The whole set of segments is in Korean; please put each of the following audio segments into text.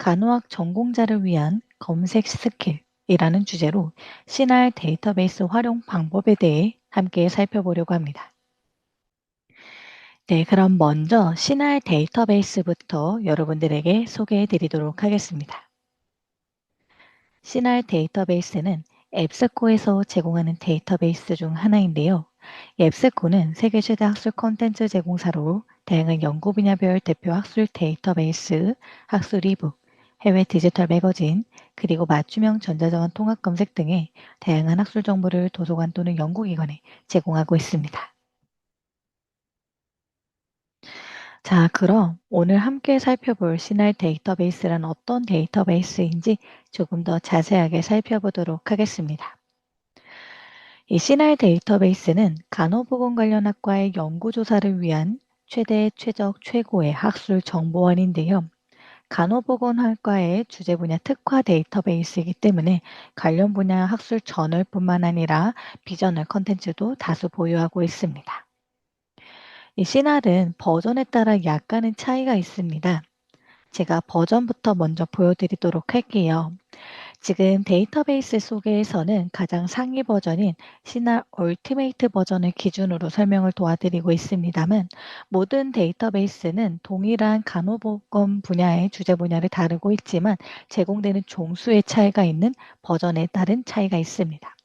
간호학 전공자를 위한 검색 스킬이라는 주제로 CNAR 데이터베이스 활용 방법에 대해 함께 살펴보려고 합니다. 네, 그럼 먼저 CNAR 데이터베이스부터 여러분들에게 소개해 드리도록 하겠습니다. CNAR 데이터베이스는 앱스코에서 제공하는 데이터베이스 중 하나인데요. 앱스코는 세계 최대 학술 콘텐츠 제공사로 다양한 연구 분야별 대표 학술 데이터베이스, 학술 이북, 해외 디지털 매거진, 그리고 맞춤형 전자자원 통합 검색 등의 다양한 학술 정보를 도서관 또는 연구기관에 제공하고 있습니다. 자, 그럼 오늘 함께 살펴볼 CNAR 데이터베이스란 어떤 데이터베이스인지 조금 더 자세하게 살펴보도록 하겠습니다. 이 CNAR 데이터베이스는 간호보건 관련 학과의 연구조사를 위한 최적 최고의 학술 정보원인데요. 간호보건학과의 주제 분야 특화 데이터베이스이기 때문에 관련 분야 학술 저널뿐만 아니라 비저널 컨텐츠도 다수 보유하고 있습니다. 이 CNAR은 버전에 따라 약간의 차이가 있습니다. 제가 버전부터 먼저 보여드리도록 할게요. 지금 데이터베이스 속에서는 가장 상위 버전인 CNAR 얼티메이트 버전을 기준으로 설명을 도와드리고 있습니다만 모든 데이터베이스는 동일한 간호보건 분야의 주제 분야를 다루고 있지만 제공되는 종수의 차이가 있는 버전에 따른 차이가 있습니다.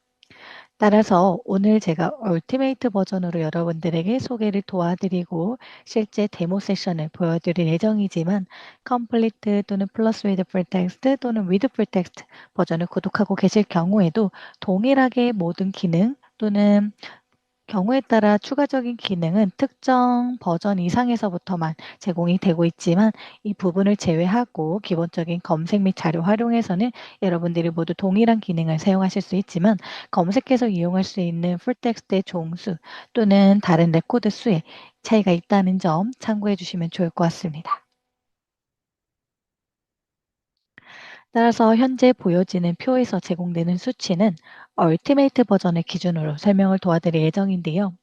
따라서 오늘 제가 얼티메이트 버전으로 여러분들에게 소개를 도와드리고 실제 데모 세션을 보여드릴 예정이지만 컴플리트 또는 플러스 위드 풀텍스트 또는 위드 풀텍스트 버전을 구독하고 계실 경우에도 동일하게 모든 기능 또는 경우에 따라 추가적인 기능은 특정 버전 이상에서부터만 제공이 되고 있지만 이 부분을 제외하고 기본적인 검색 및 자료 활용에서는 여러분들이 모두 동일한 기능을 사용하실 수 있지만 검색해서 이용할 수 있는 풀텍스트의 종수 또는 다른 레코드 수에 차이가 있다는 점 참고해 주시면 좋을 것 같습니다. 따라서 현재 보여지는 표에서 제공되는 수치는 얼티메이트 버전을 기준으로 설명을 도와드릴 예정인데요.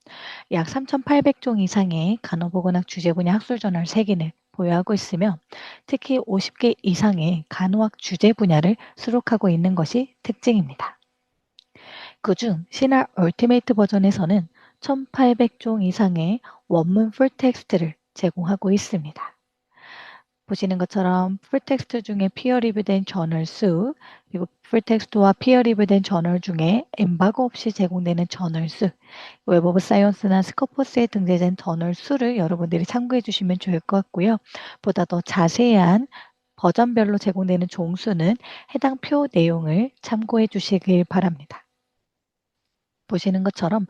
약 3,800종 이상의 간호보건학 주제 분야 학술 저널 3개를 보유하고 있으며 특히 50개 이상의 간호학 주제 분야를 수록하고 있는 것이 특징입니다. 그중 CNAR 얼티메이트 버전에서는 1,800종 이상의 원문 풀텍스트를 제공하고 있습니다. 보시는 것처럼 풀텍스트 중에 피어 리뷰된 저널 수, 그리고 풀텍스트와 피어 리뷰된 저널 중에 엠바고 없이 제공되는 저널 수, 웹 오브 사이언스나 스코퍼스에 등재된 저널 수를 여러분들이 참고해 주시면 좋을 것 같고요. 보다 더 자세한 버전별로 제공되는 종수는 해당 표 내용을 참고해 주시길 바랍니다. 보시는 것처럼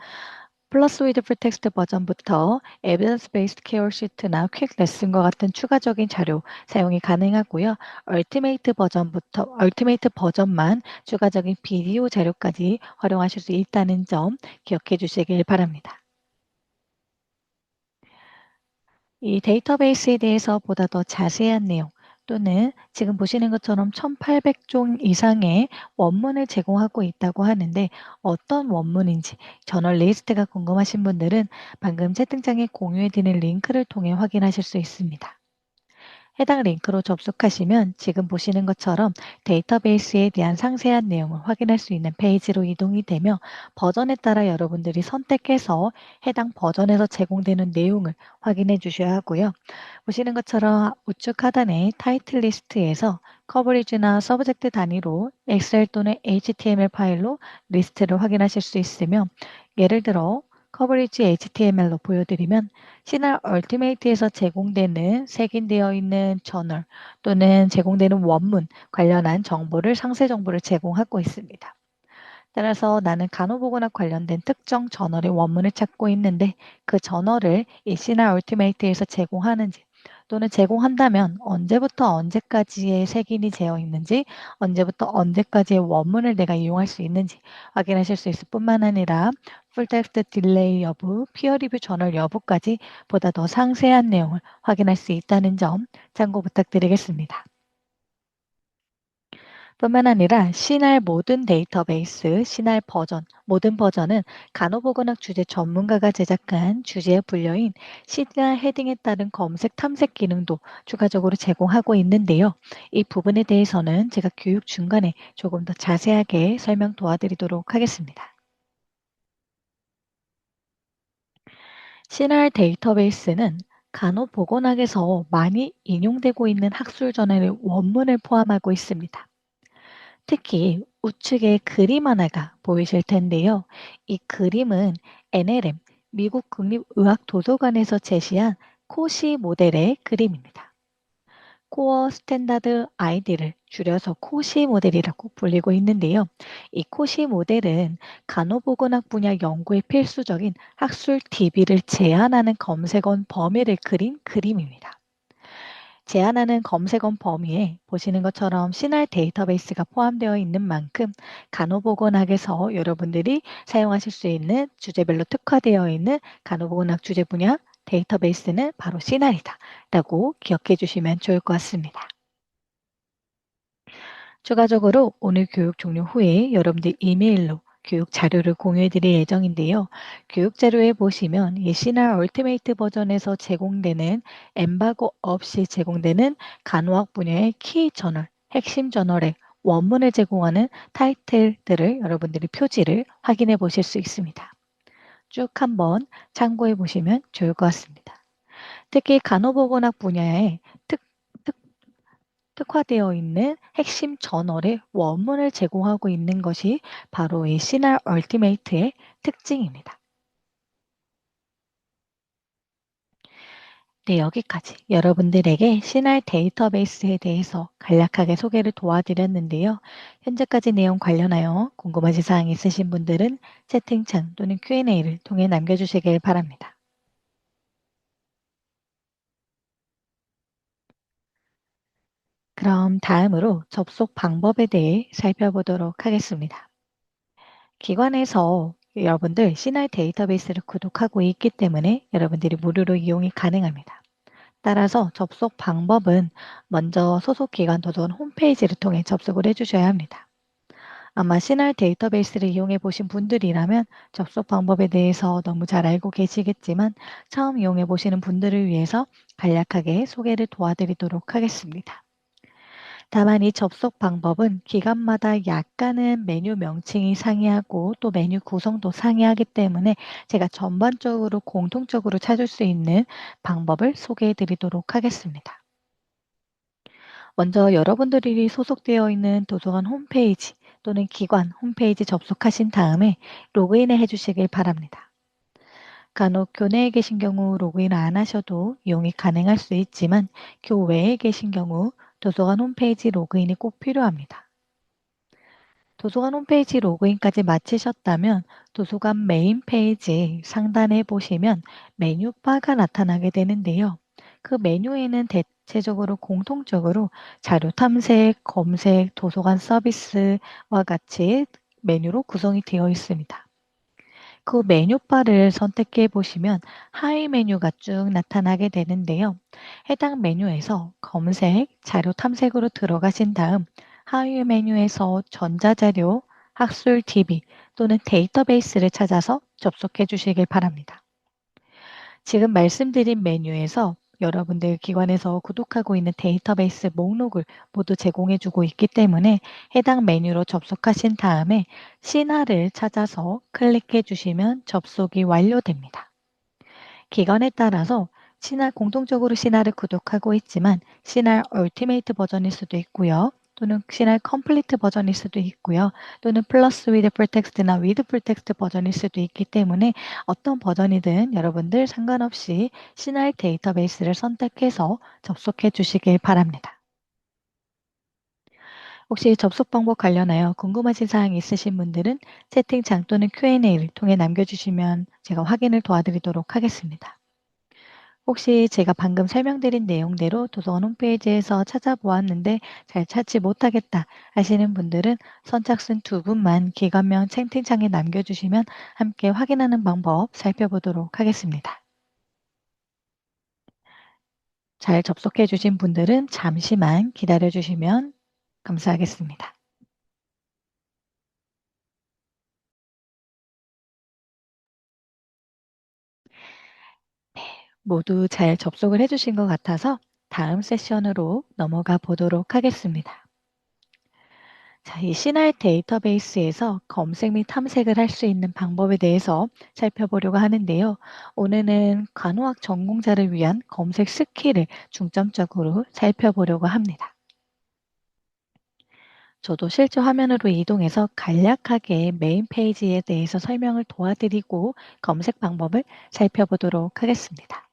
플러스 위드 풀텍스트 버전부터 에비던스 베이스드 케어 시트나 퀵 레슨과 같은 추가적인 자료 사용이 가능하고요. 얼티메이트 버전만 추가적인 비디오 자료까지 활용하실 수 있다는 점 기억해 주시길 바랍니다. 이 데이터베이스에 대해서 보다 더 자세한 내용 또는 지금 보시는 것처럼 1,800종 이상의 원문을 제공하고 있다고 하는데 어떤 원문인지 저널리스트가 궁금하신 분들은 방금 채팅창에 공유해 드린 링크를 통해 확인하실 수 있습니다. 해당 링크로 접속하시면 지금 보시는 것처럼 데이터베이스에 대한 상세한 내용을 확인할 수 있는 페이지로 이동이 되며 버전에 따라 여러분들이 선택해서 해당 버전에서 제공되는 내용을 확인해 주셔야 하고요. 보시는 것처럼 우측 하단의 타이틀 리스트에서 커버리지나 서브젝트 단위로 엑셀 또는 HTML 파일로 리스트를 확인하실 수 있으며 예를 들어 커버리지 HTML로 보여드리면 CNAR 얼티메이트에서 제공되는 색인되어 있는 저널 또는 제공되는 원문 관련한 정보를 상세 정보를 제공하고 있습니다. 따라서 나는 간호보건학 관련된 특정 저널의 원문을 찾고 있는데 그 저널을 이 CNAR 얼티메이트에서 제공하는지 또는 제공한다면 언제부터 언제까지의 색인이 되어 있는지 언제부터 언제까지의 원문을 내가 이용할 수 있는지 확인하실 수 있을 뿐만 아니라 풀텍스트 딜레이 여부, 피어 리뷰 저널 여부까지 보다 더 상세한 내용을 확인할 수 있다는 점 참고 부탁드리겠습니다. 뿐만 아니라 신할 모든 데이터베이스, 신할 버전, 모든 버전은 간호보건학 주제 전문가가 제작한 주제에 불려인 신할 헤딩에 따른 검색 탐색 기능도 추가적으로 제공하고 있는데요. 이 부분에 대해서는 제가 교육 중간에 조금 더 자세하게 설명 도와드리도록 하겠습니다. 신할 데이터베이스는 간호보건학에서 많이 인용되고 있는 학술 저널의 원문을 포함하고 있습니다. 특히 우측에 그림 하나가 보이실 텐데요. 이 그림은 NLM, 미국 국립의학도서관에서 제시한 코시 모델의 그림입니다. 코어 스탠다드 아이디를 줄여서 코시 모델이라고 불리고 있는데요. 이 코시 모델은 간호보건학 분야 연구에 필수적인 학술 DB를 제한하는 검색원 범위를 그린 그림입니다. 제한하는 검색원 범위에 보시는 것처럼 신할 데이터베이스가 포함되어 있는 만큼 간호보건학에서 여러분들이 사용하실 수 있는 주제별로 특화되어 있는 간호보건학 주제 분야 데이터베이스는 바로 신할이다 라고 기억해 주시면 좋을 것 같습니다. 추가적으로 오늘 교육 종료 후에 여러분들 이메일로 교육 자료를 공유해 드릴 예정인데요. 교육 자료에 보시면 이 시날 얼티메이트 버전에서 제공되는 엠바고 없이 제공되는 간호학 분야의 키 저널, 핵심 저널의 원문을 제공하는 타이틀들을 여러분들이 표지를 확인해 보실 수 있습니다. 쭉 한번 참고해 보시면 좋을 것 같습니다. 특히 간호보건학 분야의 특, 특 특화되어 있는 핵심 저널의 원문을 제공하고 있는 것이 바로 이 시날 얼티메이트의 특징입니다. 네, 여기까지 여러분들에게 시날 데이터베이스에 대해서 간략하게 소개를 도와드렸는데요. 현재까지 내용 관련하여 궁금하신 사항 있으신 분들은 채팅창 또는 Q&A를 통해 남겨주시길 바랍니다. 그럼 다음으로 접속 방법에 대해 살펴보도록 하겠습니다. 기관에서 여러분들 시날 데이터베이스를 구독하고 있기 때문에 여러분들이 무료로 이용이 가능합니다. 따라서 접속 방법은 먼저 소속 기관 도서관 홈페이지를 통해 접속을 해주셔야 합니다. 아마 시날 데이터베이스를 이용해 보신 분들이라면 접속 방법에 대해서 너무 잘 알고 계시겠지만 처음 이용해 보시는 분들을 위해서 간략하게 소개를 도와드리도록 하겠습니다. 다만 이 접속 방법은 기관마다 약간은 메뉴 명칭이 상이하고 또 메뉴 구성도 상이하기 때문에 제가 전반적으로 공통적으로 찾을 수 있는 방법을 소개해 드리도록 하겠습니다. 먼저 여러분들이 소속되어 있는 도서관 홈페이지 또는 기관 홈페이지 접속하신 다음에 로그인을 해주시길 바랍니다. 간혹 교내에 계신 경우 로그인 안 하셔도 이용이 가능할 수 있지만 교외에 계신 경우 도서관 홈페이지 로그인이 꼭 필요합니다. 도서관 홈페이지 로그인까지 마치셨다면 도서관 메인 페이지 상단에 보시면 메뉴바가 나타나게 되는데요. 그 메뉴에는 대체적으로 공통적으로 자료 탐색, 검색, 도서관 서비스와 같이 메뉴로 구성이 되어 있습니다. 그 메뉴바를 선택해 보시면 하위 메뉴가 쭉 나타나게 되는데요. 해당 메뉴에서 검색, 자료 탐색으로 들어가신 다음 하위 메뉴에서 전자자료, 학술 DB 또는 데이터베이스를 찾아서 접속해 주시길 바랍니다. 지금 말씀드린 메뉴에서 여러분들 기관에서 구독하고 있는 데이터베이스 목록을 모두 제공해 주고 있기 때문에 해당 메뉴로 접속하신 다음에 신화를 찾아서 클릭해 주시면 접속이 완료됩니다. 기관에 따라서 신화 공통적으로 신화를 구독하고 있지만 신화 얼티메이트 버전일 수도 있고요. 또는 신화 컴플리트 버전일 수도 있고요. 또는 플러스 위드 풀텍스트나 위드 풀텍스트 버전일 수도 있기 때문에 어떤 버전이든 여러분들 상관없이 신화 데이터베이스를 선택해서 접속해 주시길 바랍니다. 혹시 접속 방법 관련하여 궁금하신 사항이 있으신 분들은 채팅창 또는 Q&A를 통해 남겨주시면 제가 확인을 도와드리도록 하겠습니다. 혹시 제가 방금 설명드린 내용대로 도서관 홈페이지에서 찾아보았는데 잘 찾지 못하겠다 하시는 분들은 선착순 두 분만 기관명 채팅창에 남겨주시면 함께 확인하는 방법 살펴보도록 하겠습니다. 잘 접속해 주신 분들은 잠시만 기다려 주시면 감사하겠습니다. 모두 잘 접속을 해주신 것 같아서 다음 세션으로 넘어가 보도록 하겠습니다. 자, 이 C&R 데이터베이스에서 검색 및 탐색을 할 수 있는 방법에 대해서 살펴보려고 하는데요. 오늘은 간호학 전공자를 위한 검색 스킬을 중점적으로 살펴보려고 합니다. 저도 실제 화면으로 이동해서 간략하게 메인 페이지에 대해서 설명을 도와드리고 검색 방법을 살펴보도록 하겠습니다.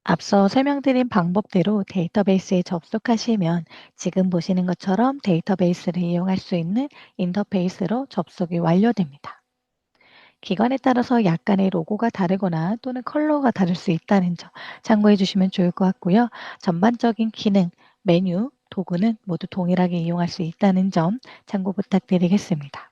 앞서 설명드린 방법대로 데이터베이스에 접속하시면 지금 보시는 것처럼 데이터베이스를 이용할 수 있는 인터페이스로 접속이 완료됩니다. 기관에 따라서 약간의 로고가 다르거나 또는 컬러가 다를 수 있다는 점 참고해 주시면 좋을 것 같고요. 전반적인 기능, 메뉴, 도구는 모두 동일하게 이용할 수 있다는 점 참고 부탁드리겠습니다.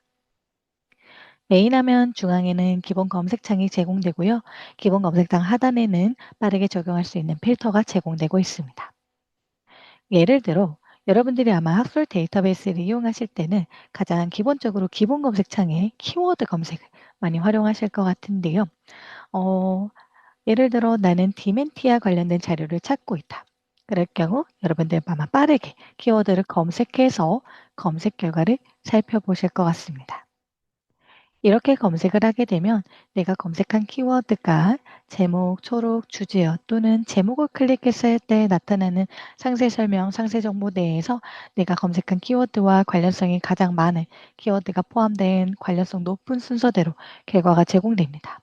메인 화면 중앙에는 기본 검색창이 제공되고요. 기본 검색창 하단에는 빠르게 적용할 수 있는 필터가 제공되고 있습니다. 예를 들어 여러분들이 아마 학술 데이터베이스를 이용하실 때는 가장 기본적으로 기본 검색창에 키워드 검색을 많이 활용하실 것 같은데요. 어, 예를 들어 나는 디멘티아 관련된 자료를 찾고 있다. 그럴 경우 여러분들 아마 빠르게 키워드를 검색해서 검색 결과를 살펴보실 것 같습니다. 이렇게 검색을 하게 되면 내가 검색한 키워드가 제목, 초록, 주제어 또는 제목을 클릭했을 때 나타나는 상세 설명, 상세 정보 내에서 내가 검색한 키워드와 관련성이 가장 많은 키워드가 포함된 관련성 높은 순서대로 결과가 제공됩니다.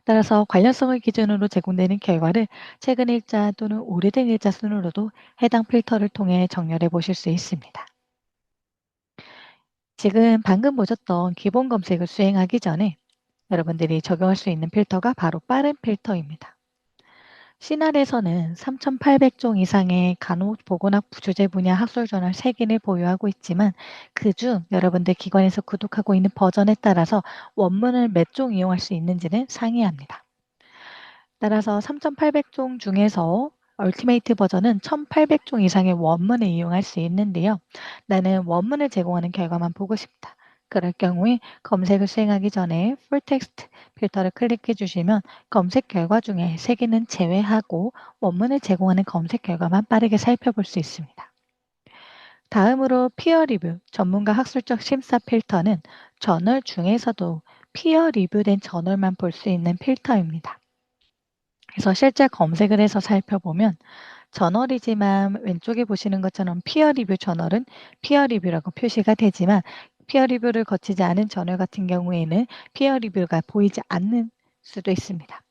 따라서 관련성을 기준으로 제공되는 결과를 최근 일자 또는 오래된 일자 순으로도 해당 필터를 통해 정렬해 보실 수 있습니다. 지금 방금 보셨던 기본 검색을 수행하기 전에 여러분들이 적용할 수 있는 필터가 바로 빠른 필터입니다. 시날에서는 3,800종 이상의 간호보건학 주제 분야 학술 저널 3개를 보유하고 있지만 그중 여러분들 기관에서 구독하고 있는 버전에 따라서 원문을 몇 종 이용할 수 있는지는 상이합니다. 따라서 3,800종 중에서 얼티메이트 버전은 1,800종 이상의 원문을 이용할 수 있는데요. 나는 원문을 제공하는 결과만 보고 싶다. 그럴 경우에 검색을 수행하기 전에 풀 텍스트 필터를 클릭해 주시면 검색 결과 중에 3개는 제외하고 원문을 제공하는 검색 결과만 빠르게 살펴볼 수 있습니다. 다음으로 피어 리뷰, 전문가 학술적 심사 필터는 저널 중에서도 피어 리뷰된 저널만 볼 수 있는 필터입니다. 그래서 실제 검색을 해서 살펴보면 저널이지만 왼쪽에 보시는 것처럼 피어 리뷰 저널은 피어 리뷰라고 표시가 되지만 피어 리뷰를 거치지 않은 저널 같은 경우에는 피어 리뷰가 보이지 않는 수도 있습니다.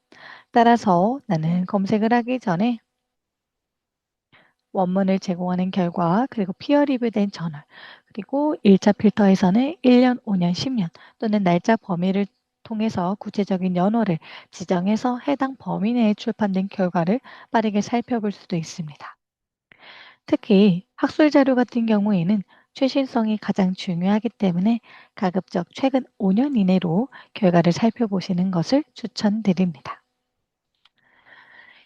따라서 나는 검색을 하기 전에 원문을 제공하는 결과 그리고 피어 리뷰된 저널 그리고 1차 필터에서는 1년, 5년, 10년 또는 날짜 범위를 통해서 구체적인 연호를 지정해서 해당 범위 내에 출판된 결과를 빠르게 살펴볼 수도 있습니다. 특히 학술 자료 같은 경우에는 최신성이 가장 중요하기 때문에 가급적 최근 5년 이내로 결과를 살펴보시는 것을 추천드립니다.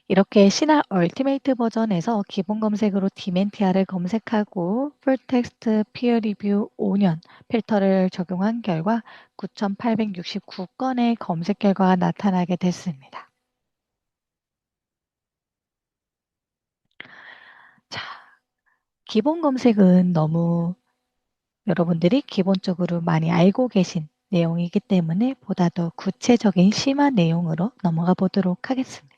이렇게 시나 얼티메이트 버전에서 기본 검색으로 디멘티아를 검색하고 풀텍스트 피어 리뷰 5년 필터를 적용한 결과 9,869건의 검색 결과가 나타나게 됐습니다. 자, 기본 검색은 너무 여러분들이 기본적으로 많이 알고 계신 내용이기 때문에 보다 더 구체적인 심화 내용으로 넘어가 보도록 하겠습니다.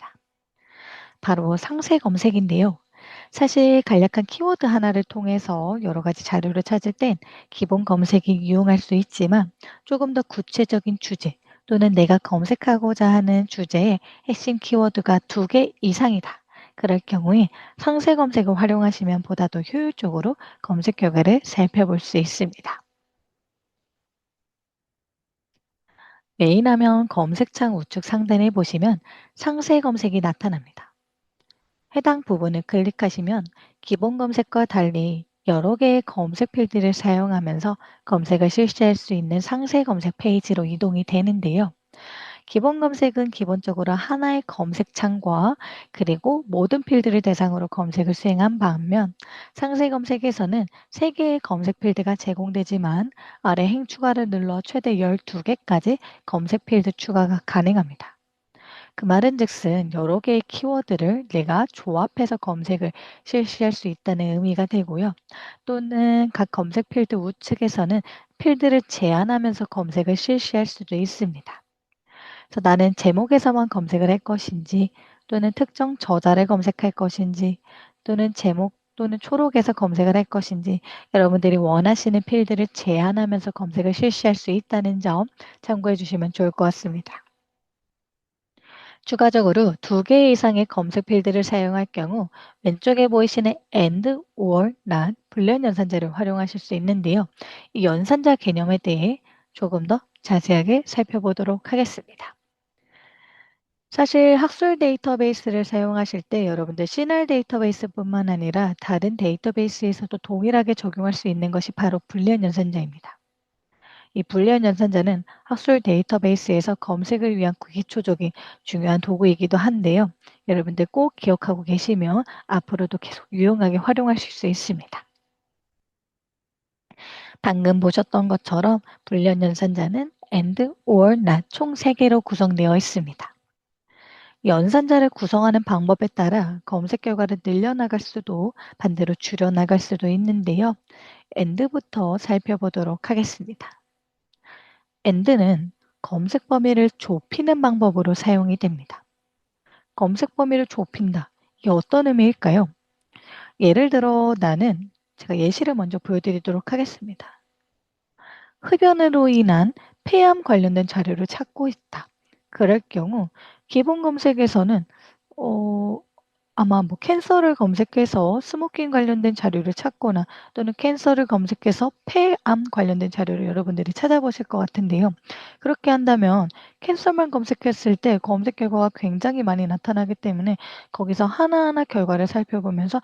바로 상세 검색인데요. 사실 간략한 키워드 하나를 통해서 여러 가지 자료를 찾을 땐 기본 검색이 유용할 수 있지만 조금 더 구체적인 주제 또는 내가 검색하고자 하는 주제의 핵심 키워드가 2개 이상이다. 그럴 경우에 상세 검색을 활용하시면 보다 더 효율적으로 검색 결과를 살펴볼 수 있습니다. 메인 화면 검색창 우측 상단에 보시면 상세 검색이 나타납니다. 해당 부분을 클릭하시면 기본 검색과 달리 여러 개의 검색 필드를 사용하면서 검색을 실시할 수 있는 상세 검색 페이지로 이동이 되는데요. 기본 검색은 기본적으로 하나의 검색창과 그리고 모든 필드를 대상으로 검색을 수행한 반면 상세 검색에서는 3개의 검색 필드가 제공되지만 아래 행 추가를 눌러 최대 12개까지 검색 필드 추가가 가능합니다. 그 말은즉슨 여러 개의 키워드를 내가 조합해서 검색을 실시할 수 있다는 의미가 되고요. 또는 각 검색 필드 우측에서는 필드를 제한하면서 검색을 실시할 수도 있습니다. 그래서 나는 제목에서만 검색을 할 것인지 또는 특정 저자를 검색할 것인지 또는 제목 또는 초록에서 검색을 할 것인지 여러분들이 원하시는 필드를 제한하면서 검색을 실시할 수 있다는 점 참고해 주시면 좋을 것 같습니다. 추가적으로 2개 이상의 검색 필드를 사용할 경우 왼쪽에 보이시는 and, or, not 불리한 연산자를 활용하실 수 있는데요. 이 연산자 개념에 대해 조금 더 자세하게 살펴보도록 하겠습니다. 사실 학술 데이터베이스를 사용하실 때 여러분들 시날 데이터베이스뿐만 아니라 다른 데이터베이스에서도 동일하게 적용할 수 있는 것이 바로 불리한 연산자입니다. 이 불리한 연산자는 학술 데이터베이스에서 검색을 위한 기초적인 중요한 도구이기도 한데요. 여러분들 꼭 기억하고 계시면 앞으로도 계속 유용하게 활용하실 수 있습니다. 방금 보셨던 것처럼 불리한 연산자는 and, or, not 총 3개로 구성되어 있습니다. 연산자를 구성하는 방법에 따라 검색 결과를 늘려나갈 수도 반대로 줄여나갈 수도 있는데요. and부터 살펴보도록 하겠습니다. and는 검색 범위를 좁히는 방법으로 사용이 됩니다. 검색 범위를 좁힌다. 이게 어떤 의미일까요? 예를 들어 나는 제가 예시를 먼저 보여드리도록 하겠습니다. 흡연으로 인한 폐암 관련된 자료를 찾고 있다. 그럴 경우 기본 검색에서는 어, 아마 캔서를 검색해서 스모킹 관련된 자료를 찾거나 또는 캔서를 검색해서 폐암 관련된 자료를 여러분들이 찾아보실 것 같은데요. 그렇게 한다면 캔서만 검색했을 때 검색 결과가 굉장히 많이 나타나기 때문에 거기서 하나하나 결과를 살펴보면서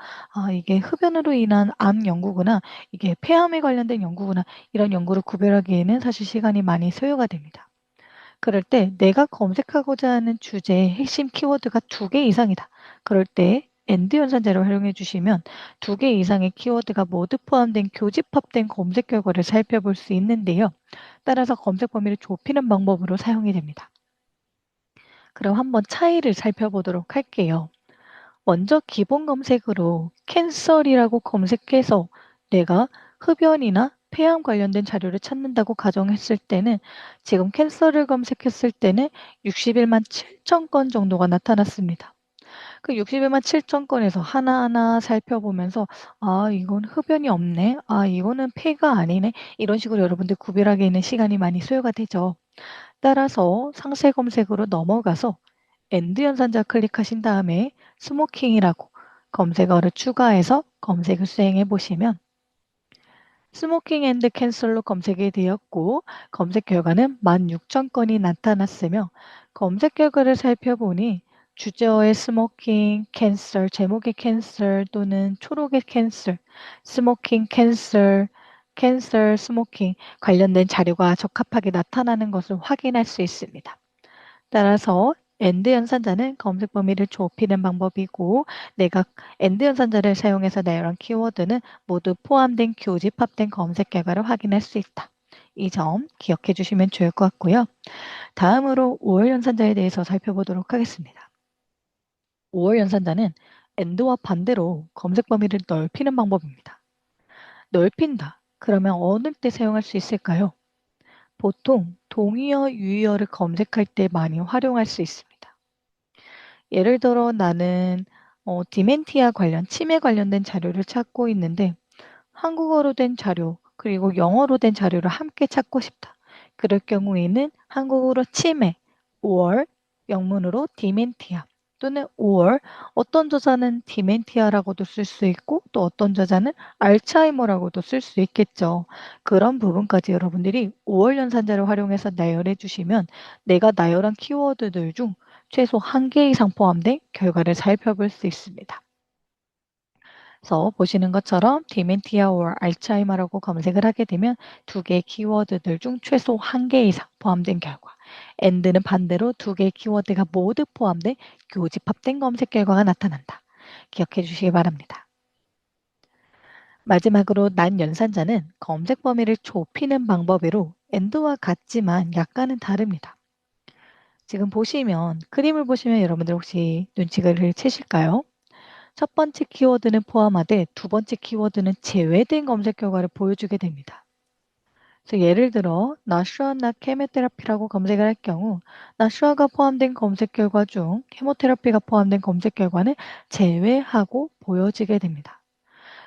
이게 흡연으로 인한 암 연구구나, 이게 폐암에 관련된 연구구나, 이런 연구를 구별하기에는 사실 시간이 많이 소요가 됩니다. 그럴 때 내가 검색하고자 하는 주제의 핵심 키워드가 2개 이상이다. 그럴 때 AND 연산자를 활용해 주시면 2개 이상의 키워드가 모두 포함된 교집합된 검색 결과를 살펴볼 수 있는데요. 따라서 검색 범위를 좁히는 방법으로 사용이 됩니다. 그럼 한번 차이를 살펴보도록 할게요. 먼저 기본 검색으로 캔ሰር이라고 검색해서 내가 흡연이나 폐암 관련된 자료를 찾는다고 가정했을 때는 지금 캔서를 검색했을 때는 61만 7천 건 정도가 나타났습니다. 그 61만 7천 건에서 하나하나 살펴보면서 이건 흡연이 없네. 이거는 폐가 아니네. 이런 식으로 여러분들 구별하기에는 시간이 많이 소요가 되죠. 따라서 상세 검색으로 넘어가서 엔드 연산자 클릭하신 다음에 스모킹이라고 검색어를 추가해서 검색을 수행해 보시면 스모킹 앤드 캔슬로 검색이 되었고 검색 결과는 16,000건이 나타났으며 검색 결과를 살펴보니 주제어의 스모킹, 캔슬, 제목의 캔슬 또는 초록의 캔슬, 스모킹, 캔슬, 캔슬, 스모킹 관련된 자료가 적합하게 나타나는 것을 확인할 수 있습니다. 따라서 엔드 연산자는 검색 범위를 좁히는 방법이고 내가 엔드 연산자를 사용해서 나열한 키워드는 모두 포함된 교집합된 검색 결과를 확인할 수 있다. 이 점 기억해 주시면 좋을 것 같고요. 다음으로 5월 연산자에 대해서 살펴보도록 하겠습니다. 5월 연산자는 엔드와 반대로 검색 범위를 넓히는 방법입니다. 넓힌다. 그러면 어느 때 사용할 수 있을까요? 보통 동의어, 유의어를 검색할 때 많이 활용할 수 있습니다. 예를 들어 나는 디멘티아 관련 치매 관련된 자료를 찾고 있는데 한국어로 된 자료 그리고 영어로 된 자료를 함께 찾고 싶다. 그럴 경우에는 한국어로 치매 or 영문으로 디멘티아 또는 or 어떤 저자는 디멘티아라고도 쓸 수 있고 또 어떤 저자는 알츠하이머라고도 쓸 수 있겠죠. 그런 부분까지 여러분들이 5월 연산자를 활용해서 나열해 주시면 내가 나열한 키워드들 중 최소 1개 이상 포함된 결과를 살펴볼 수 있습니다. 그래서 보시는 것처럼 디멘티아 or 알츠하이머라고 검색을 하게 되면 2개의 키워드들 중 최소 1개 이상 포함된 결과 and는 반대로 두 개의 키워드가 모두 포함된 교집합된 검색 결과가 나타난다. 기억해 주시기 바랍니다. 마지막으로 난 연산자는 검색 범위를 좁히는 방법으로 and와 같지만 약간은 다릅니다. 지금 보시면 그림을 보시면 여러분들 혹시 눈치를 채실까요? 첫 번째 키워드는 포함하되 두 번째 키워드는 제외된 검색 결과를 보여주게 됩니다. 그래서 예를 들어 나슈아나 케모테라피라고 검색을 할 경우 나슈아가 포함된 검색 결과 중 케모테라피가 포함된 검색 결과는 제외하고 보여지게 됩니다.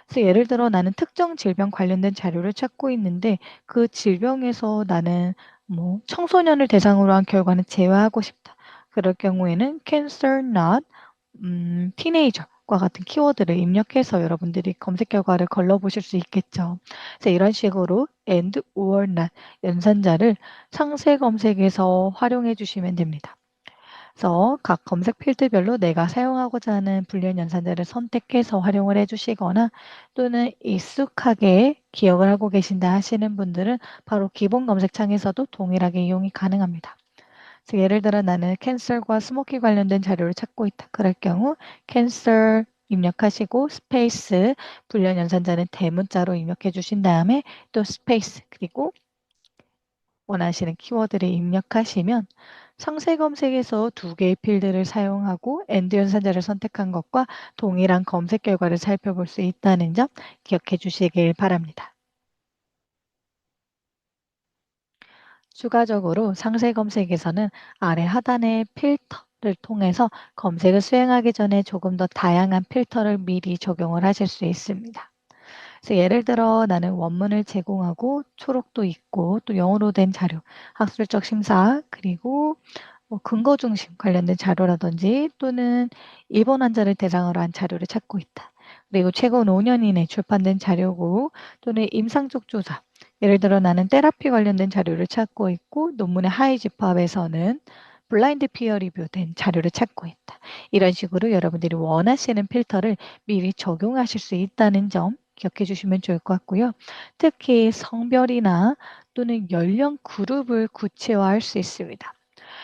그래서 예를 들어 나는 특정 질병 관련된 자료를 찾고 있는데 그 질병에서 나는 뭐 청소년을 대상으로 한 결과는 제외하고 싶다. 그럴 경우에는 cancer not 티네이저과 같은 키워드를 입력해서 여러분들이 검색 결과를 걸러보실 수 있겠죠. 그래서 이런 식으로 and or not 연산자를 상세 검색에서 활용해 주시면 됩니다. 그래서 각 검색 필드별로 내가 사용하고자 하는 불리한 연산자를 선택해서 활용을 해주시거나 또는 익숙하게 기억을 하고 계신다 하시는 분들은 바로 기본 검색창에서도 동일하게 이용이 가능합니다. 그래서 예를 들어 나는 캔슬과 스모키 관련된 자료를 찾고 있다. 그럴 경우 캔슬 입력하시고 스페이스 불리한 연산자는 대문자로 입력해 주신 다음에 또 스페이스 그리고 원하시는 키워드를 입력하시면 상세 검색에서 두 개의 필드를 사용하고 엔드 연산자를 선택한 것과 동일한 검색 결과를 살펴볼 수 있다는 점 기억해 주시길 바랍니다. 추가적으로 상세 검색에서는 아래 하단의 필터를 통해서 검색을 수행하기 전에 조금 더 다양한 필터를 미리 적용을 하실 수 있습니다. 그래서 예를 들어 나는 원문을 제공하고 초록도 있고 또 영어로 된 자료, 학술적 심사, 그리고 뭐 근거 중심 관련된 자료라든지 또는 일본 환자를 대상으로 한 자료를 찾고 있다. 그리고 최근 5년 이내 출판된 자료고 또는 임상적 조사. 예를 들어 나는 테라피 관련된 자료를 찾고 있고 논문의 하위 집합에서는 블라인드 피어 리뷰된 자료를 찾고 있다. 이런 식으로 여러분들이 원하시는 필터를 미리 적용하실 수 있다는 점 기억해 주시면 좋을 것 같고요. 특히 성별이나 또는 연령 그룹을 구체화할 수 있습니다.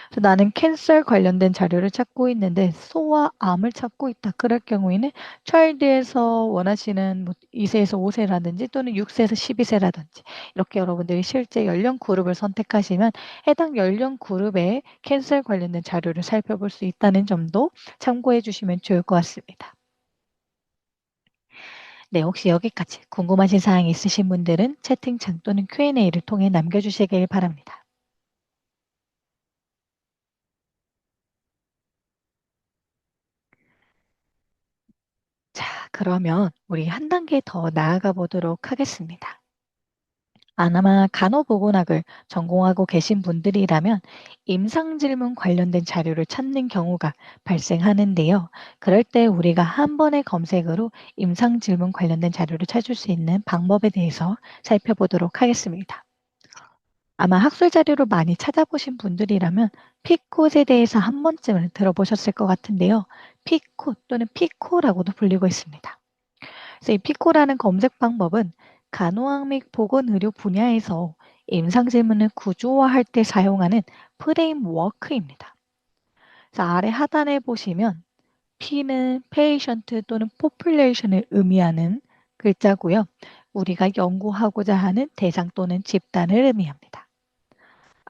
그래서 나는 캔서 관련된 자료를 찾고 있는데 소와 암을 찾고 있다. 그럴 경우에는 차일드에서 원하시는 뭐 2세에서 5세라든지 또는 6세에서 12세라든지 이렇게 여러분들이 실제 연령 그룹을 선택하시면 해당 연령 그룹의 캔서 관련된 자료를 살펴볼 수 있다는 점도 참고해 주시면 좋을 것 같습니다. 네, 혹시 여기까지 궁금하신 사항이 있으신 분들은 채팅창 또는 Q&A를 통해 남겨주시길 바랍니다. 자, 그러면 우리 한 단계 더 나아가 보도록 하겠습니다. 아마 간호보건학을 전공하고 계신 분들이라면 임상질문 관련된 자료를 찾는 경우가 발생하는데요. 그럴 때 우리가 한 번의 검색으로 임상질문 관련된 자료를 찾을 수 있는 방법에 대해서 살펴보도록 하겠습니다. 아마 학술 자료를 많이 찾아보신 분들이라면 피콧에 대해서 한 번쯤은 들어보셨을 것 같은데요. 피콧 또는 피코라고도 불리고 있습니다. 그래서 이 피코라는 검색 방법은 간호학 및 보건의료 분야에서 임상 질문을 구조화할 때 사용하는 프레임워크입니다. 그래서 아래 하단에 보시면 P는 patient 또는 population을 의미하는 글자고요. 우리가 연구하고자 하는 대상 또는 집단을 의미합니다.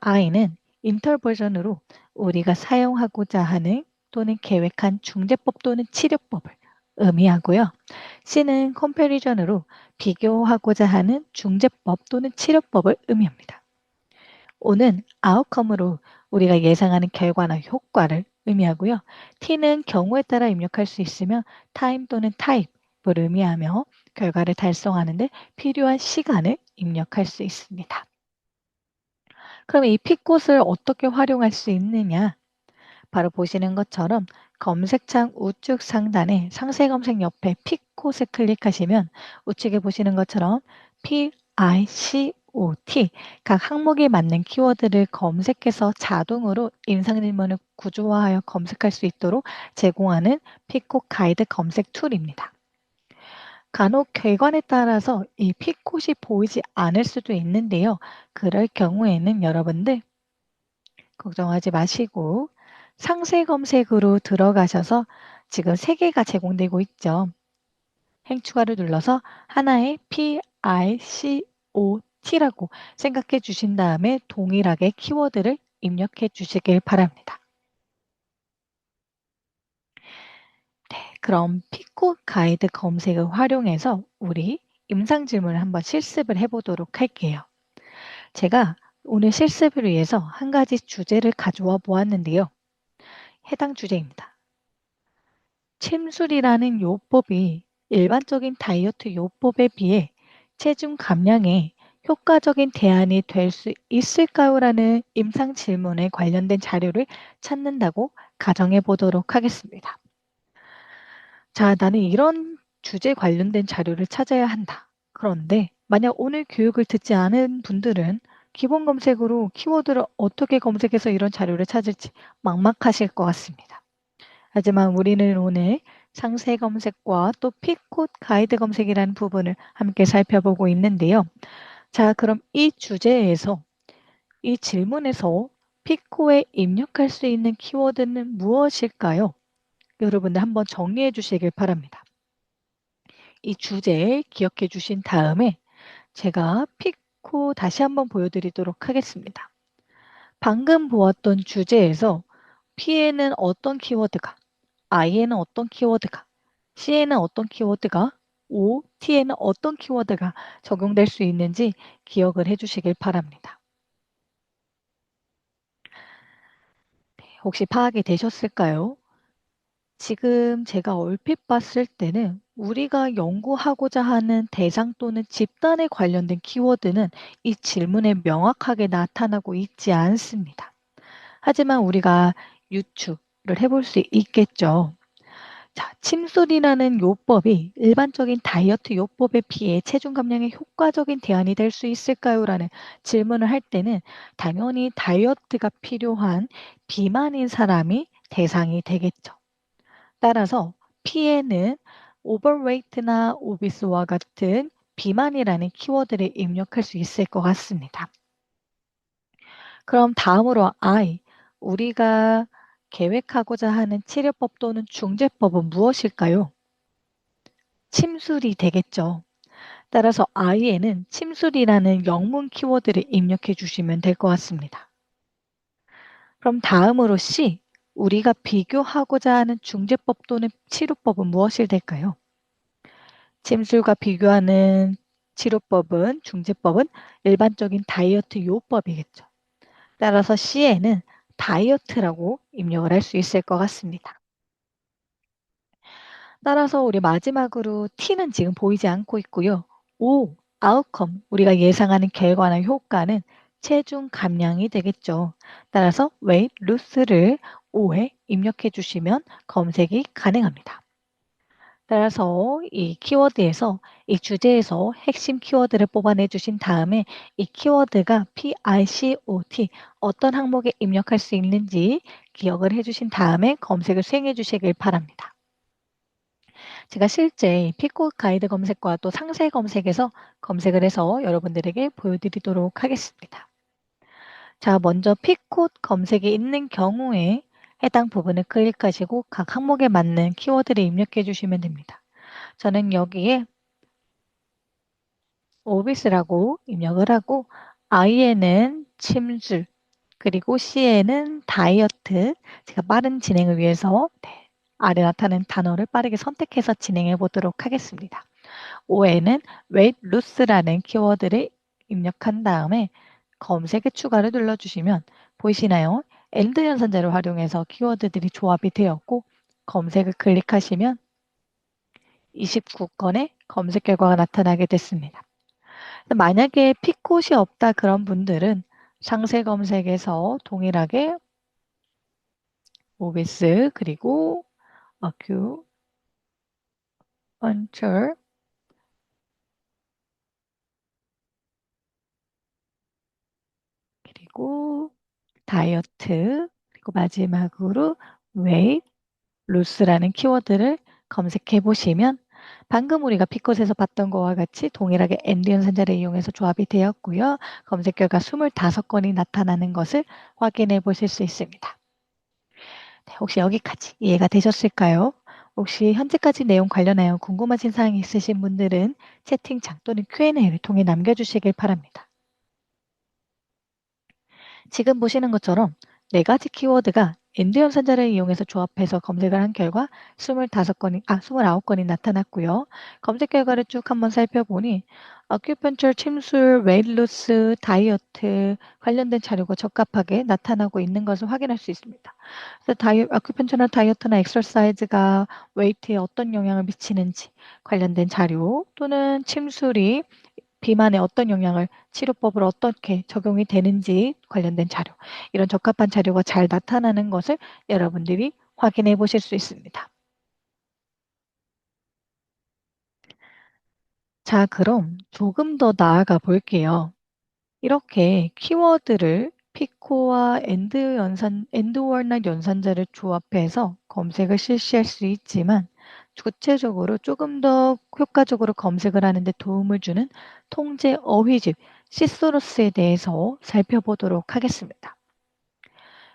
I는 인터버전으로 우리가 사용하고자 하는 또는 계획한 중재법 또는 치료법을 의미하고요. C는 컴패리전으로 비교하고자 하는 중재법 또는 치료법을 의미합니다. O는 아웃컴으로 우리가 예상하는 결과나 효과를 의미하고요. T는 경우에 따라 입력할 수 있으며 타임 또는 타입을 의미하며 결과를 달성하는 데 필요한 시간을 입력할 수 있습니다. 그럼 이 픽곳을 어떻게 활용할 수 있느냐? 바로 보시는 것처럼 검색창 우측 상단에 상세 검색 옆에 픽곳을 클릭하시면 우측에 보시는 것처럼 PICOT 각 항목에 맞는 키워드를 검색해서 자동으로 임상질문을 구조화하여 검색할 수 있도록 제공하는 픽곳 가이드 검색 툴입니다. 간혹 결과에 따라서 이 픽곳이 보이지 않을 수도 있는데요. 그럴 경우에는 여러분들 걱정하지 마시고 상세 검색으로 들어가셔서 지금 3개가 제공되고 있죠. 행추가를 눌러서 하나의 PICOT라고 생각해 주신 다음에 동일하게 키워드를 입력해 주시길 바랍니다. 네, 그럼 피코 가이드 검색을 활용해서 우리 임상 질문을 한번 실습을 해보도록 할게요. 제가 오늘 실습을 위해서 한 가지 주제를 가져와 보았는데요. 해당 주제입니다. 침술이라는 요법이 일반적인 다이어트 요법에 비해 체중 감량에 효과적인 대안이 될 수 있을까요? 라는 임상 질문에 관련된 자료를 찾는다고 가정해 보도록 하겠습니다. 자, 나는 이런 주제 관련된 자료를 찾아야 한다. 그런데 만약 오늘 교육을 듣지 않은 분들은 기본 검색으로 키워드를 어떻게 검색해서 이런 자료를 찾을지 막막하실 것 같습니다. 하지만 우리는 오늘 상세 검색과 또 피콧 가이드 검색이라는 부분을 함께 살펴보고 있는데요. 자, 그럼 이 주제에서 이 질문에서 피코에 입력할 수 있는 키워드는 무엇일까요? 여러분들 한번 정리해 주시길 바랍니다. 이 주제 기억해 주신 다음에 제가 피코 다시 한번 보여드리도록 하겠습니다. 방금 보았던 주제에서 P에는 어떤 키워드가, I에는 어떤 키워드가, C에는 어떤 키워드가, O, T에는 어떤 키워드가 적용될 수 있는지 기억을 해주시길 바랍니다. 혹시 파악이 되셨을까요? 지금 제가 얼핏 봤을 때는 우리가 연구하고자 하는 대상 또는 집단에 관련된 키워드는 이 질문에 명확하게 나타나고 있지 않습니다. 하지만 우리가 유추를 해볼 수 있겠죠. 자, 침술이라는 요법이 일반적인 다이어트 요법에 비해 체중 감량에 효과적인 대안이 될 수 있을까요? 라는 질문을 할 때는 당연히 다이어트가 필요한 비만인 사람이 대상이 되겠죠. 따라서 P에는 overweight나 obese와 같은 비만이라는 키워드를 입력할 수 있을 것 같습니다. 그럼 다음으로 I, 우리가 계획하고자 하는 치료법 또는 중재법은 무엇일까요? 침술이 되겠죠. 따라서 I에는 침술이라는 영문 키워드를 입력해 주시면 될 것 같습니다. 그럼 다음으로 C, 우리가 비교하고자 하는 중재법 또는 치료법은 무엇이 될까요? 침술과 비교하는 치료법은, 중재법은 일반적인 다이어트 요법이겠죠. 따라서 C에는 다이어트라고 입력을 할 수 있을 것 같습니다. 따라서 우리 마지막으로 T는 지금 보이지 않고 있고요. O, outcome, 우리가 예상하는 결과나 효과는 체중 감량이 되겠죠. 따라서 weight loss를 O에 입력해 주시면 검색이 가능합니다. 따라서 이 키워드에서 이 주제에서 핵심 키워드를 뽑아내 주신 다음에 이 키워드가 PICOT 어떤 항목에 입력할 수 있는지 기억을 해주신 다음에 검색을 수행해 주시길 바랍니다. 제가 실제 피코 가이드 검색과 또 상세 검색에서 검색을 해서 여러분들에게 보여드리도록 하겠습니다. 자, 먼저 피콧 검색이 있는 경우에 해당 부분을 클릭하시고 각 항목에 맞는 키워드를 입력해 주시면 됩니다. 저는 여기에 오비스라고 입력을 하고 I에는 침술 그리고 C에는 다이어트 제가 빠른 진행을 위해서 아래 나타나는 단어를 빠르게 선택해서 진행해 보도록 하겠습니다. O에는 weight loss라는 키워드를 입력한 다음에 검색에 추가를 눌러주시면 보이시나요? 엔드 연산자를 활용해서 키워드들이 조합이 되었고 검색을 클릭하시면 29건의 검색 결과가 나타나게 됐습니다. 만약에 피콧이 없다 그런 분들은 상세 검색에서 동일하게 오비스 그리고 acupuncture 그리고 다이어트 그리고 마지막으로 weight loss라는 키워드를 검색해 보시면 방금 우리가 피컷에서 봤던 거와 같이 동일하게 엔드 연산자를 이용해서 조합이 되었고요. 검색 결과 25건이 나타나는 것을 확인해 보실 수 있습니다. 네, 혹시 여기까지 이해가 되셨을까요? 혹시 현재까지 내용 관련하여 궁금하신 사항이 있으신 분들은 채팅창 또는 Q&A를 통해 남겨주시길 바랍니다. 지금 보시는 것처럼 네 가지 키워드가 엔드 연산자를 이용해서 조합해서 검색을 한 결과 29건이 나타났고요. 검색 결과를 쭉 한번 살펴보니 아큐펀처, 침술, 웨이트로스, 다이어트 관련된 자료가 적합하게 나타나고 있는 것을 확인할 수 있습니다. 그래서 아큐펀처나 다이어트나 엑서사이즈가 웨이트에 어떤 영향을 미치는지 관련된 자료 또는 침술이 비만에 어떤 영향을 치료법으로 어떻게 적용이 되는지 관련된 자료, 이런 적합한 자료가 잘 나타나는 것을 여러분들이 확인해 보실 수 있습니다. 자, 그럼 조금 더 나아가 볼게요. 이렇게 키워드를 피코와 엔드월날 연산자를 조합해서 검색을 실시할 수 있지만 구체적으로 조금 더 효과적으로 검색을 하는 데 도움을 주는 통제 어휘집 시소러스에 대해서 살펴보도록 하겠습니다.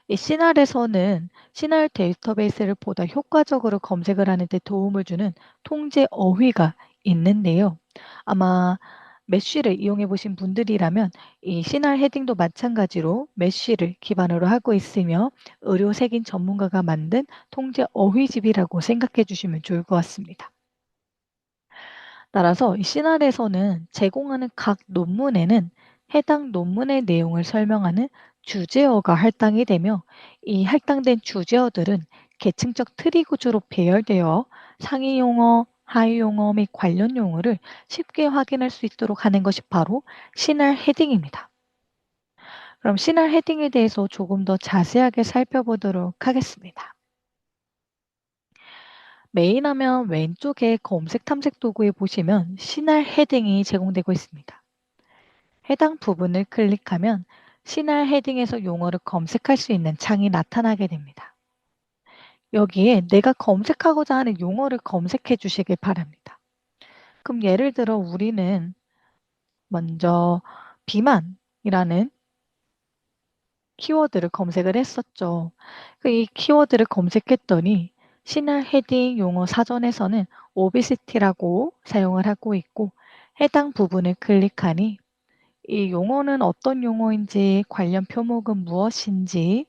이 시날에서는 시날 데이터베이스를 보다 효과적으로 검색을 하는 데 도움을 주는 통제 어휘가 있는데요. 아마 메쉬를 이용해 보신 분들이라면 이 시날 헤딩도 마찬가지로 메쉬를 기반으로 하고 있으며 의료색인 전문가가 만든 통제 어휘집이라고 생각해 주시면 좋을 것 같습니다. 따라서 이 시날에서는 제공하는 각 논문에는 해당 논문의 내용을 설명하는 주제어가 할당이 되며 이 할당된 주제어들은 계층적 트리 구조로 배열되어 상위 용어, 하위 용어 및 관련 용어를 쉽게 확인할 수 있도록 하는 것이 바로 시날 헤딩입니다. 그럼 시날 헤딩에 대해서 조금 더 자세하게 살펴보도록 하겠습니다. 메인 화면 왼쪽에 검색 탐색 도구에 보시면 시날 헤딩이 제공되고 있습니다. 해당 부분을 클릭하면 시날 헤딩에서 용어를 검색할 수 있는 창이 나타나게 됩니다. 여기에 내가 검색하고자 하는 용어를 검색해 주시길 바랍니다. 그럼 예를 들어 우리는 먼저 비만이라는 키워드를 검색을 했었죠. 이 키워드를 검색했더니 시날 헤딩 용어 사전에서는 오비시티라고 사용을 하고 있고 해당 부분을 클릭하니 이 용어는 어떤 용어인지 관련 표목은 무엇인지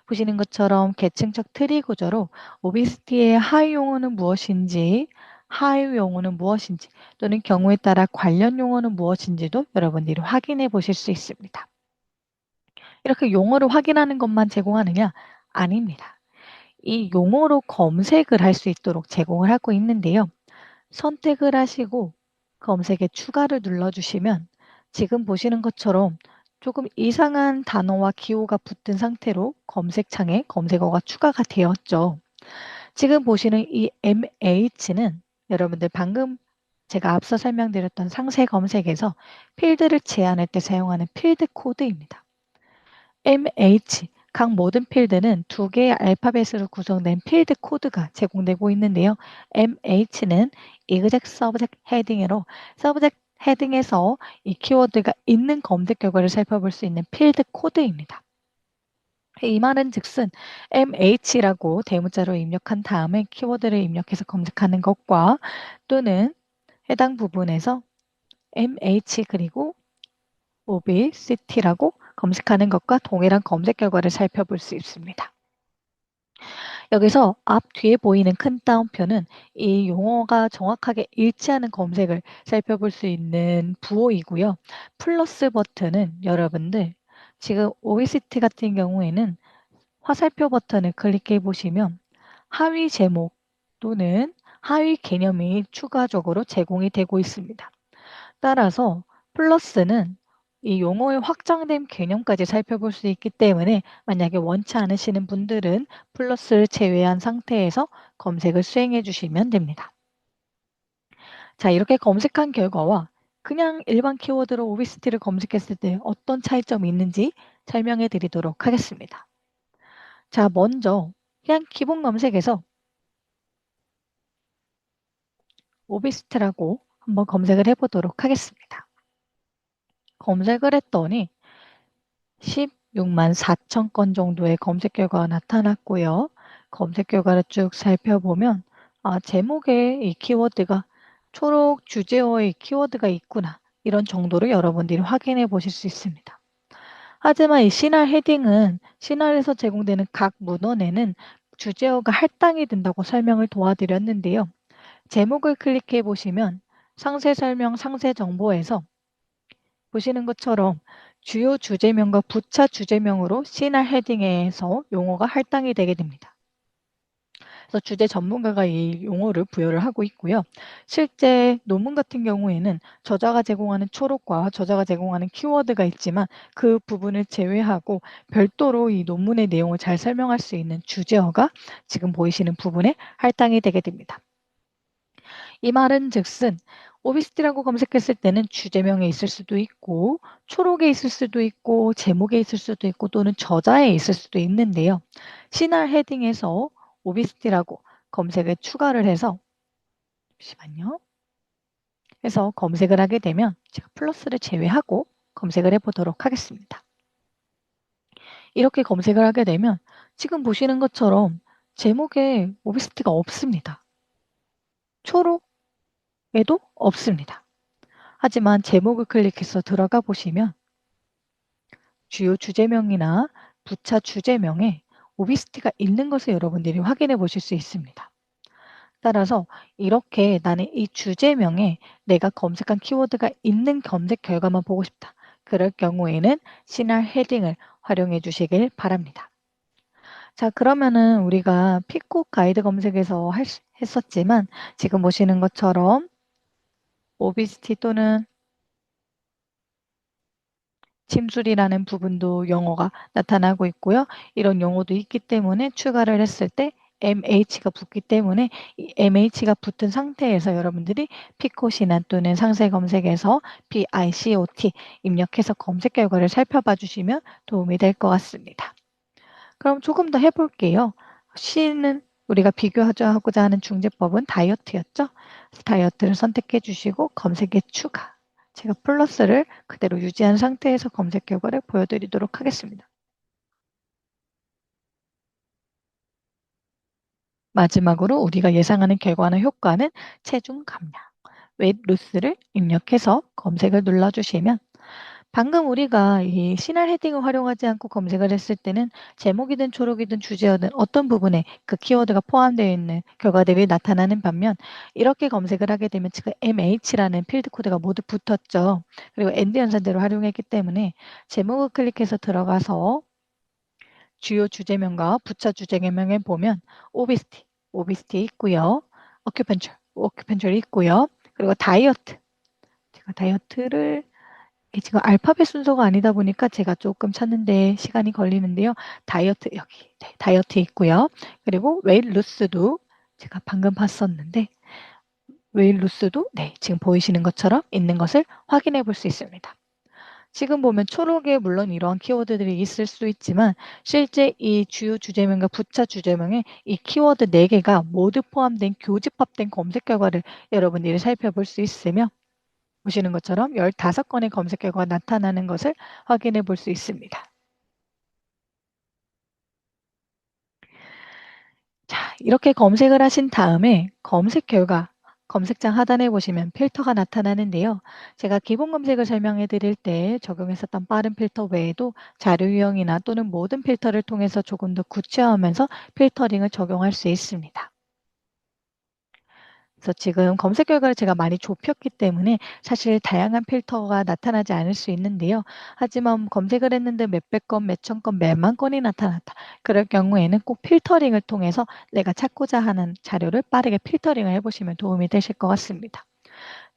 보시는 것처럼 계층적 트리 구조로 오비시티의 하위 용어는 무엇인지 하위 용어는 무엇인지 또는 경우에 따라 관련 용어는 무엇인지도 여러분들이 확인해 보실 수 있습니다. 이렇게 용어를 확인하는 것만 제공하느냐? 아닙니다. 이 용어로 검색을 할 수 있도록 제공을 하고 있는데요. 선택을 하시고 검색에 추가를 눌러주시면 지금 보시는 것처럼 조금 이상한 단어와 기호가 붙은 상태로 검색창에 검색어가 추가가 되었죠. 지금 보시는 이 MH는 여러분들 방금 제가 앞서 설명드렸던 상세 검색에서 필드를 제한할 때 사용하는 필드 코드입니다. MH, 각 모든 필드는 두 개의 알파벳으로 구성된 필드 코드가 제공되고 있는데요. MH는 Exact Subject Heading으로 Subject 헤딩에서 이 키워드가 있는 검색 결과를 살펴볼 수 있는 필드 코드입니다. 이 말은 즉슨 MH라고 대문자로 입력한 다음에 키워드를 입력해서 검색하는 것과 또는 해당 부분에서 MH 그리고 obesity라고 검색하는 것과 동일한 검색 결과를 살펴볼 수 있습니다. 여기서 앞 뒤에 보이는 큰 따옴표는 이 용어가 정확하게 일치하는 검색을 살펴볼 수 있는 부호이고요. 플러스 버튼은 여러분들 지금 OECT 같은 경우에는 화살표 버튼을 클릭해 보시면 하위 제목 또는 하위 개념이 추가적으로 제공이 되고 있습니다. 따라서 플러스는 이 용어의 확장된 개념까지 살펴볼 수 있기 때문에 만약에 원치 않으시는 분들은 플러스를 제외한 상태에서 검색을 수행해 주시면 됩니다. 자, 이렇게 검색한 결과와 그냥 일반 키워드로 오비시티를 검색했을 때 어떤 차이점이 있는지 설명해 드리도록 하겠습니다. 자, 먼저 그냥 기본 검색에서 오비스트라고 한번 검색을 해보도록 하겠습니다. 검색을 했더니 16만 4천 건 정도의 검색 결과가 나타났고요. 검색 결과를 쭉 살펴보면 제목에 이 키워드가 초록 주제어의 키워드가 있구나. 이런 정도로 여러분들이 확인해 보실 수 있습니다. 하지만 이 시날 헤딩은 시날에서 제공되는 각 문헌에는 주제어가 할당이 된다고 설명을 도와드렸는데요. 제목을 클릭해 보시면 상세 설명, 상세 정보에서 보시는 것처럼 주요 주제명과 부차 주제명으로 시날 헤딩에서 용어가 할당이 되게 됩니다. 그래서 주제 전문가가 이 용어를 부여를 하고 있고요. 실제 논문 같은 경우에는 저자가 제공하는 초록과 저자가 제공하는 키워드가 있지만 그 부분을 제외하고 별도로 이 논문의 내용을 잘 설명할 수 있는 주제어가 지금 보이시는 부분에 할당이 되게 됩니다. 이 말은 즉슨 오비스티라고 검색했을 때는 주제명에 있을 수도 있고 초록에 있을 수도 있고 제목에 있을 수도 있고 또는 저자에 있을 수도 있는데요. 시날 헤딩에서 오비스티라고 검색을 추가를 해서 잠시만요. 해서 검색을 하게 되면 제가 플러스를 제외하고 검색을 해보도록 하겠습니다. 이렇게 검색을 하게 되면 지금 보시는 것처럼 제목에 오비스티가 없습니다. 초록에도 없습니다. 하지만 제목을 클릭해서 들어가 보시면 주요 주제명이나 부차 주제명에 오비스티가 있는 것을 여러분들이 확인해 보실 수 있습니다. 따라서 이렇게 나는 이 주제명에 내가 검색한 키워드가 있는 검색 결과만 보고 싶다. 그럴 경우에는 시날 헤딩을 활용해 주시길 바랍니다. 자, 그러면은 우리가 피코 가이드 검색에서 했었지만 지금 보시는 것처럼 오비스티 또는 침술이라는 부분도 영어가 나타나고 있고요. 이런 용어도 있기 때문에 추가를 했을 때 MH가 붙기 때문에 이 MH가 붙은 상태에서 여러분들이 피코시난 또는 상세 검색에서 PICOT 입력해서 검색 결과를 살펴봐 주시면 도움이 될 것 같습니다. 그럼 조금 더 해볼게요. C는 우리가 비교하고자 하는 중재법은 다이어트였죠. 다이어트를 선택해 주시고 검색에 추가. 제가 플러스를 그대로 유지한 상태에서 검색 결과를 보여드리도록 하겠습니다. 마지막으로 우리가 예상하는 결과나 효과는 체중 감량, 웨이트 로스를 입력해서 검색을 눌러주시면 방금 우리가 이 시날 헤딩을 활용하지 않고 검색을 했을 때는 제목이든 초록이든 주제어든 어떤 부분에 그 키워드가 포함되어 있는 결과들이 나타나는 반면 이렇게 검색을 하게 되면 지금 MH라는 필드 코드가 모두 붙었죠. 그리고 엔드 연산대로 활용했기 때문에 제목을 클릭해서 들어가서 주요 주제명과 부차 주제명에 보면 오비스티 있고요. 어큐펜처리 있고요. 그리고 다이어트. 제가 다이어트를 지금 알파벳 순서가 아니다 보니까 제가 조금 찾는데 시간이 걸리는데요. 다이어트 여기 다이어트 있고요. 그리고 웨이트 루스도 제가 방금 봤었는데 웨이트 루스도 지금 보이시는 것처럼 있는 것을 확인해 볼 수 있습니다. 지금 보면 초록에 물론 이러한 키워드들이 있을 수 있지만 실제 이 주요 주제명과 부차 주제명에 이 키워드 4개가 모두 포함된 교집합된 검색 결과를 여러분들이 살펴볼 수 있으며 보시는 것처럼 15건의 검색 결과가 나타나는 것을 확인해 볼 수 있습니다. 자, 이렇게 검색을 하신 다음에 검색 결과 검색창 하단에 보시면 필터가 나타나는데요. 제가 기본 검색을 설명해 드릴 때 적용했었던 빠른 필터 외에도 자료 유형이나 또는 모든 필터를 통해서 조금 더 구체화하면서 필터링을 적용할 수 있습니다. 그래서 지금 검색 결과를 제가 많이 좁혔기 때문에 사실 다양한 필터가 나타나지 않을 수 있는데요. 하지만 검색을 했는데 몇백 건, 몇천 건, 몇만 건이 나타났다. 그럴 경우에는 꼭 필터링을 통해서 내가 찾고자 하는 자료를 빠르게 필터링을 해보시면 도움이 되실 것 같습니다.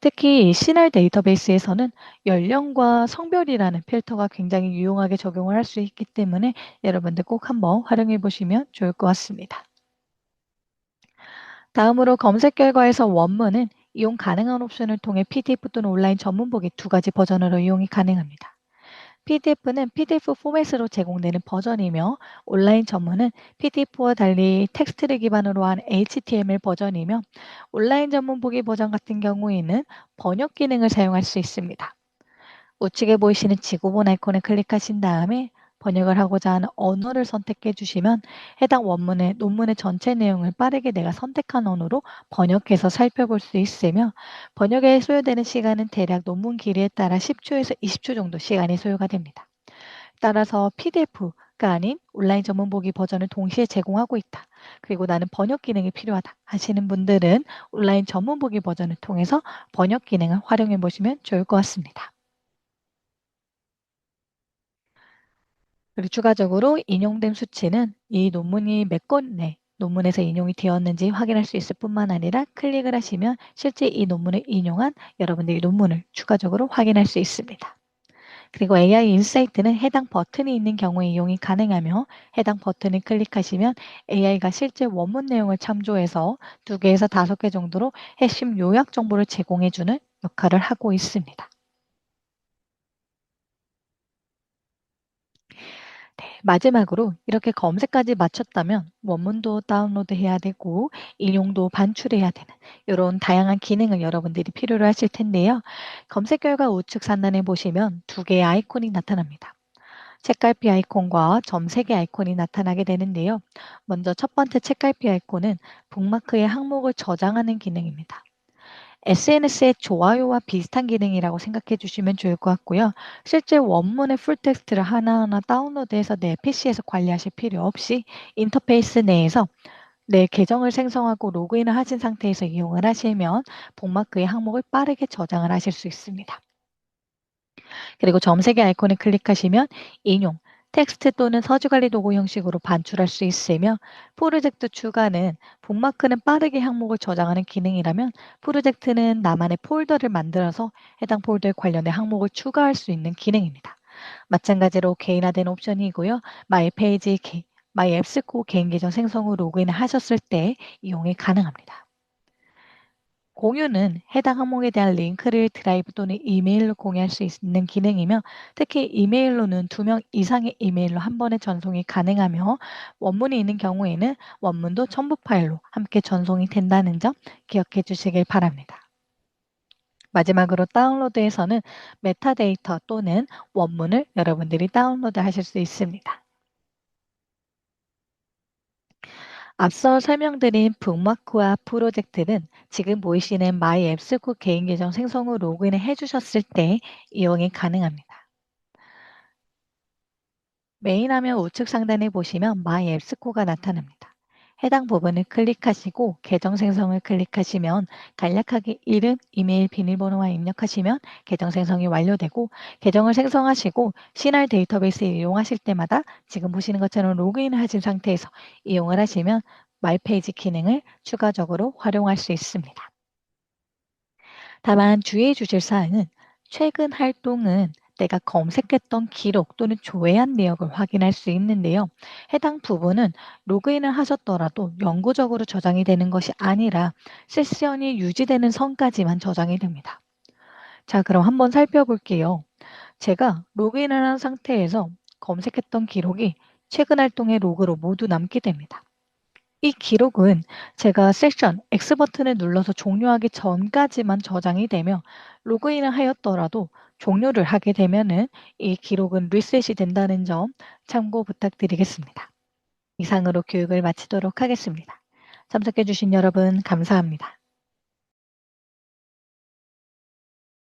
특히 이 시날 데이터베이스에서는 연령과 성별이라는 필터가 굉장히 유용하게 적용을 할 수 있기 때문에 여러분들 꼭 한번 활용해 보시면 좋을 것 같습니다. 다음으로 검색 결과에서 원문은 이용 가능한 옵션을 통해 PDF 또는 온라인 전문보기 2가지 버전으로 이용이 가능합니다. PDF는 PDF 포맷으로 제공되는 버전이며 온라인 전문은 PDF와 달리 텍스트를 기반으로 한 HTML 버전이며 온라인 전문 보기 버전 같은 경우에는 번역 기능을 사용할 수 있습니다. 우측에 보이시는 지구본 아이콘을 클릭하신 다음에 번역을 하고자 하는 언어를 선택해 주시면 해당 원문의 논문의 전체 내용을 빠르게 내가 선택한 언어로 번역해서 살펴볼 수 있으며 번역에 소요되는 시간은 대략 논문 길이에 따라 10초에서 20초 정도 시간이 소요가 됩니다. 따라서 PDF가 아닌 온라인 전문 보기 버전을 동시에 제공하고 있다. 그리고 나는 번역 기능이 필요하다 하시는 분들은 온라인 전문 보기 버전을 통해서 번역 기능을 활용해 보시면 좋을 것 같습니다. 그리고 추가적으로 인용된 수치는 이 논문이 몇 건의 논문에서 인용이 되었는지 확인할 수 있을 뿐만 아니라 클릭을 하시면 실제 이 논문을 인용한 여러분들의 논문을 추가적으로 확인할 수 있습니다. 그리고 AI 인사이트는 해당 버튼이 있는 경우에 이용이 가능하며 해당 버튼을 클릭하시면 AI가 실제 원문 내용을 참조해서 2개에서 5개 정도로 핵심 요약 정보를 제공해주는 역할을 하고 있습니다. 네, 마지막으로 이렇게 검색까지 마쳤다면 원문도 다운로드해야 되고 인용도 반출해야 되는 이런 다양한 기능을 여러분들이 필요로 하실 텐데요. 검색 결과 우측 상단에 보시면 2개의 아이콘이 나타납니다. 책갈피 아이콘과 점 3개 아이콘이 나타나게 되는데요. 먼저 첫 번째 책갈피 아이콘은 북마크의 항목을 저장하는 기능입니다. SNS의 좋아요와 비슷한 기능이라고 생각해 주시면 좋을 것 같고요. 실제 원문의 풀텍스트를 하나하나 다운로드해서 내 PC에서 관리하실 필요 없이 인터페이스 내에서 내 계정을 생성하고 로그인을 하신 상태에서 이용을 하시면 북마크의 항목을 빠르게 저장을 하실 수 있습니다. 그리고 점세개 아이콘을 클릭하시면 인용, 텍스트 또는 서술관리 도구 형식으로 반출할 수 있으며 프로젝트 추가는 북마크는 빠르게 항목을 저장하는 기능이라면 프로젝트는 나만의 폴더를 만들어서 해당 폴더에 관련된 항목을 추가할 수 있는 기능입니다. 마찬가지로 개인화된 옵션이고요. 마이 페이지, 마이 앱스코 개인 계정 생성 후 로그인을 하셨을 때 이용이 가능합니다. 공유는 해당 항목에 대한 링크를 드라이브 또는 이메일로 공유할 수 있는 기능이며 특히 이메일로는 2명 이상의 이메일로 한 번에 전송이 가능하며 원문이 있는 경우에는 원문도 첨부 파일로 함께 전송이 된다는 점 기억해 주시길 바랍니다. 마지막으로 다운로드에서는 메타데이터 또는 원문을 여러분들이 다운로드 하실 수 있습니다. 앞서 설명드린 북마크와 프로젝트는 지금 보이시는 마이 앱스코 개인 계정 생성 후 로그인을 해주셨을 때 이용이 가능합니다. 메인 화면 우측 상단에 보시면 마이 앱스코가 나타납니다. 해당 부분을 클릭하시고 계정 생성을 클릭하시면 간략하게 이름, 이메일, 비밀번호와 입력하시면 계정 생성이 완료되고 계정을 생성하시고 C&R 데이터베이스를 이용하실 때마다 지금 보시는 것처럼 로그인을 하신 상태에서 이용을 하시면 마이페이지 기능을 추가적으로 활용할 수 있습니다. 다만 주의해 주실 사항은 최근 활동은 내가 검색했던 기록 또는 조회한 내역을 확인할 수 있는데요. 해당 부분은 로그인을 하셨더라도 영구적으로 저장이 되는 것이 아니라 세션이 유지되는 선까지만 저장이 됩니다. 자, 그럼 한번 살펴볼게요. 제가 로그인을 한 상태에서 검색했던 기록이 최근 활동의 로그로 모두 남게 됩니다. 이 기록은 제가 세션 X 버튼을 눌러서 종료하기 전까지만 저장이 되며 로그인을 하였더라도 종료를 하게 되면은 이 기록은 리셋이 된다는 점 참고 부탁드리겠습니다. 이상으로 교육을 마치도록 하겠습니다. 참석해 주신 여러분 감사합니다.